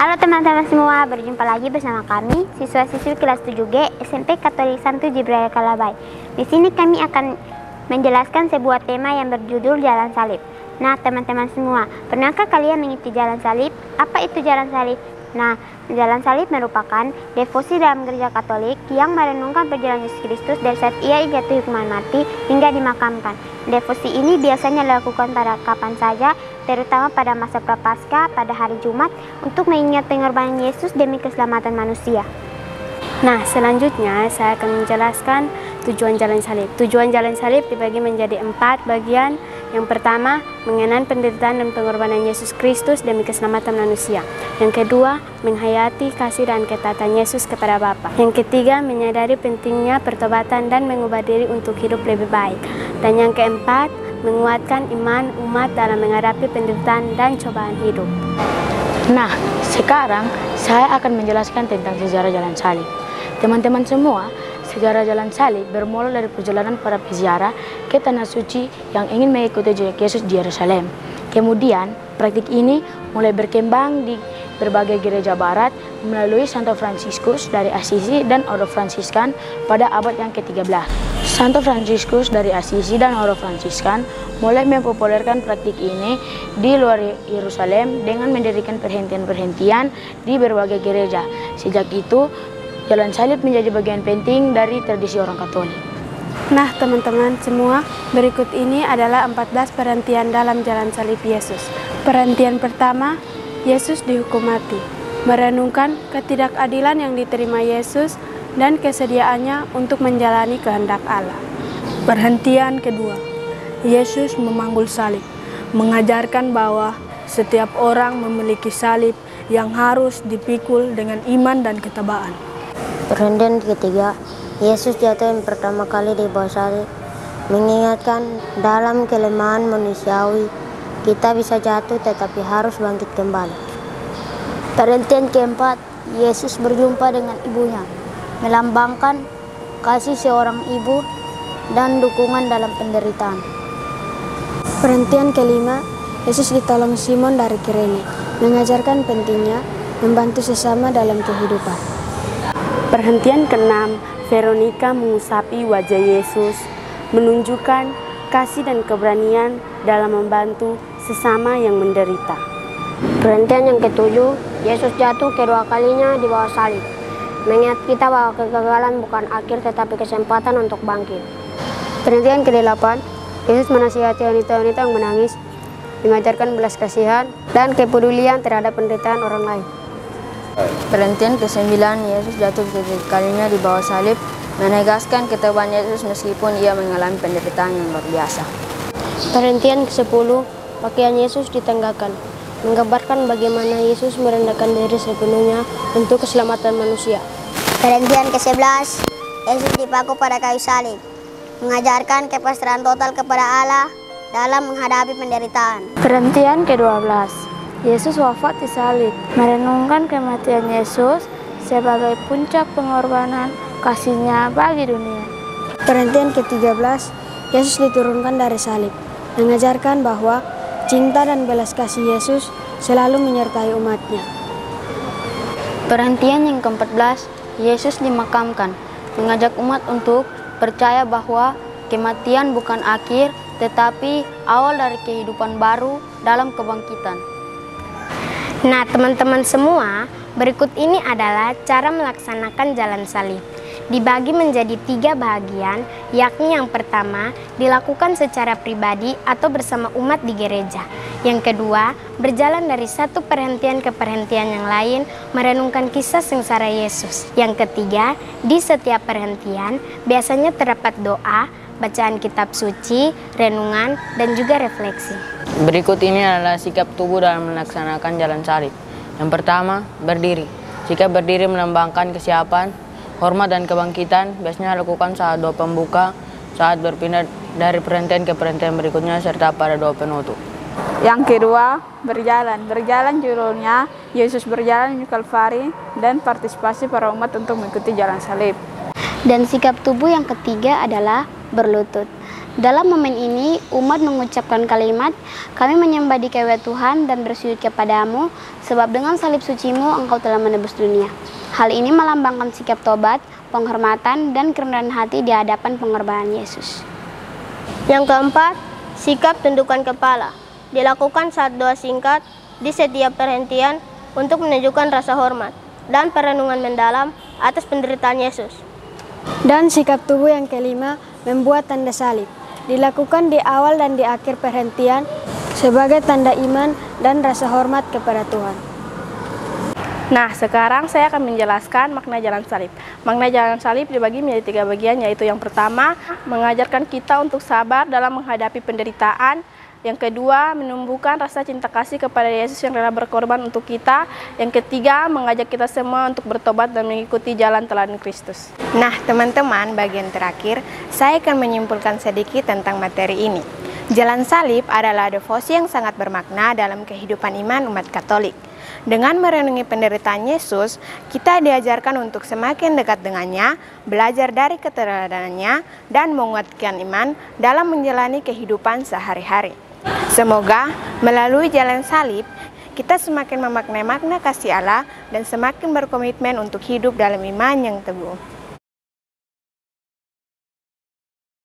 Halo teman-teman semua, berjumpa lagi bersama kami, siswa-siswi kelas 7G SMP Katolik Santo Jibril Kalabay. Di sini kami akan menjelaskan sebuah tema yang berjudul Jalan Salib. Nah, teman-teman semua, pernahkah kalian mengikuti Jalan Salib? Apa itu Jalan Salib? Nah, Jalan Salib merupakan devosi dalam gereja Katolik yang merenungkan perjalanan Yesus Kristus dari saat ia jatuh hukuman mati hingga dimakamkan. Devosi ini biasanya dilakukan pada kapan saja, terutama pada masa Prapaskah pada hari Jumat untuk mengingat pengorbanan Yesus demi keselamatan manusia. Nah, selanjutnya saya akan menjelaskan tujuan Jalan Salib. Tujuan Jalan Salib dibagi menjadi 4 bagian. Yang pertama, mengenang penderitaan dan pengorbanan Yesus Kristus demi keselamatan manusia. Yang kedua, menghayati kasih dan ketaatan Yesus kepada Bapa. Yang ketiga, menyadari pentingnya pertobatan dan mengubah diri untuk hidup lebih baik. Dan yang keempat, menguatkan iman umat dalam menghadapi penderitaan dan cobaan hidup. Nah, sekarang saya akan menjelaskan tentang sejarah Jalan Salib. Teman-teman semua, sejarah Jalan Salib bermula dari perjalanan para peziarah ke Tanah Suci yang ingin mengikuti jejak Yesus di Yerusalem. Kemudian, praktik ini mulai berkembang di berbagai gereja barat melalui Santo Fransiskus dari Assisi dan Ordo Fransiskan pada abad yang ke-13. Santo Fransiskus dari Assisi dan Ordo Fransiskan mulai mempopulerkan praktik ini di luar Yerusalem dengan mendirikan perhentian-perhentian di berbagai gereja. Sejak itu, Jalan Salib menjadi bagian penting dari tradisi orang Katolik. Nah, teman-teman semua, berikut ini adalah 14 perhentian dalam Jalan Salib Yesus. Perhentian pertama, Yesus dihukum mati. Merenungkan ketidakadilan yang diterima Yesus dan kesediaannya untuk menjalani kehendak Allah. Perhentian kedua, Yesus memanggul salib, mengajarkan bahwa setiap orang memiliki salib yang harus dipikul dengan iman dan ketabaan. Perhentian ketiga, Yesus jatuh yang pertama kali di bawah salib, mengingatkan dalam kelemahan manusiawi kita bisa jatuh tetapi harus bangkit kembali. Perhentian keempat, Yesus berjumpa dengan ibunya, melambangkan kasih seorang ibu dan dukungan dalam penderitaan. Perhentian kelima, Yesus ditolong Simon dari Kirene, mengajarkan pentingnya membantu sesama dalam kehidupan. Perhentian keenam, Veronika mengusapi wajah Yesus, menunjukkan kasih dan keberanian dalam membantu sesama yang menderita. Perhentian yang ketujuh, Yesus jatuh kedua kalinya di bawah salib, mengingat kita bahwa kegagalan bukan akhir tetapi kesempatan untuk bangkit. Perhentian ke-8, Yesus menasihati wanita-wanita yang menangis, mengajarkan belas kasihan dan kepedulian terhadap penderitaan orang lain. Perhentian ke-9, Yesus jatuh ketiga kalinya di bawah salib, menegaskan ketabahan Yesus meskipun ia mengalami penderitaan yang luar biasa. Perhentian ke-10, pakaian Yesus ditenggakan, menggambarkan bagaimana Yesus merendahkan diri sepenuhnya untuk keselamatan manusia. Perhentian ke-11, Yesus dipaku pada kayu salib, mengajarkan kepasrahan total kepada Allah dalam menghadapi penderitaan. Perhentian ke-12, Yesus wafat di salib, merenungkan kematian Yesus sebagai puncak pengorbanan kasih-Nya bagi dunia. Perhentian ke-13, Yesus diturunkan dari salib, mengajarkan bahwa cinta dan belas kasih Yesus selalu menyertai umat-Nya. Perhentian yang ke-14, Yesus dimakamkan, mengajak umat untuk percaya bahwa kematian bukan akhir, tetapi awal dari kehidupan baru dalam kebangkitan. Nah, teman-teman semua, berikut ini adalah cara melaksanakan Jalan Salib. Dibagi menjadi 3 bagian, yakni yang pertama, dilakukan secara pribadi atau bersama umat di gereja. Yang kedua, berjalan dari satu perhentian ke perhentian yang lain, merenungkan kisah sengsara Yesus. Yang ketiga, di setiap perhentian, biasanya terdapat doa, bacaan kitab suci, renungan, dan juga refleksi. Berikut ini adalah sikap tubuh dalam melaksanakan Jalan Salib. Yang pertama, berdiri. Sikap berdiri melambangkan kesiapan, hormat dan kebangkitan, biasanya lakukan saat doa pembuka, saat berpindah dari perhentian ke perhentian berikutnya, serta pada doa penutup. Yang kedua, berjalan. Berjalan judulnya, Yesus berjalan di Kalvari dan partisipasi para umat untuk mengikuti Jalan Salib. Dan sikap tubuh yang ketiga adalah berlutut. Dalam momen ini, umat mengucapkan kalimat, "Kami menyembah di kewe Tuhan dan bersujud kepadamu, sebab dengan salib sucimu engkau telah menebus dunia." Hal ini melambangkan sikap tobat, penghormatan, dan kerendahan hati di hadapan pengorbanan Yesus. Yang keempat, sikap tundukkan kepala. Dilakukan saat doa singkat di setiap perhentian untuk menunjukkan rasa hormat dan perenungan mendalam atas penderitaan Yesus. Dan sikap tubuh yang kelima, membuat tanda salib. Dilakukan di awal dan di akhir perhentian sebagai tanda iman dan rasa hormat kepada Tuhan. Nah, sekarang saya akan menjelaskan makna jalan salib. Makna jalan salib dibagi menjadi 3 bagian, yaitu yang pertama, mengajarkan kita untuk sabar dalam menghadapi penderitaan. Yang kedua, menumbuhkan rasa cinta kasih kepada Yesus yang rela berkorban untuk kita. Yang ketiga, mengajak kita semua untuk bertobat dan mengikuti jalan teladan Kristus. Nah, teman-teman, bagian terakhir, saya akan menyimpulkan sedikit tentang materi ini. Jalan salib adalah devosi yang sangat bermakna dalam kehidupan iman umat Katolik. Dengan merenungi penderitaan Yesus, kita diajarkan untuk semakin dekat dengannya, belajar dari keteladanannya, dan menguatkan iman dalam menjalani kehidupan sehari-hari. Semoga melalui jalan salib, kita semakin memaknai makna kasih Allah dan semakin berkomitmen untuk hidup dalam iman yang teguh.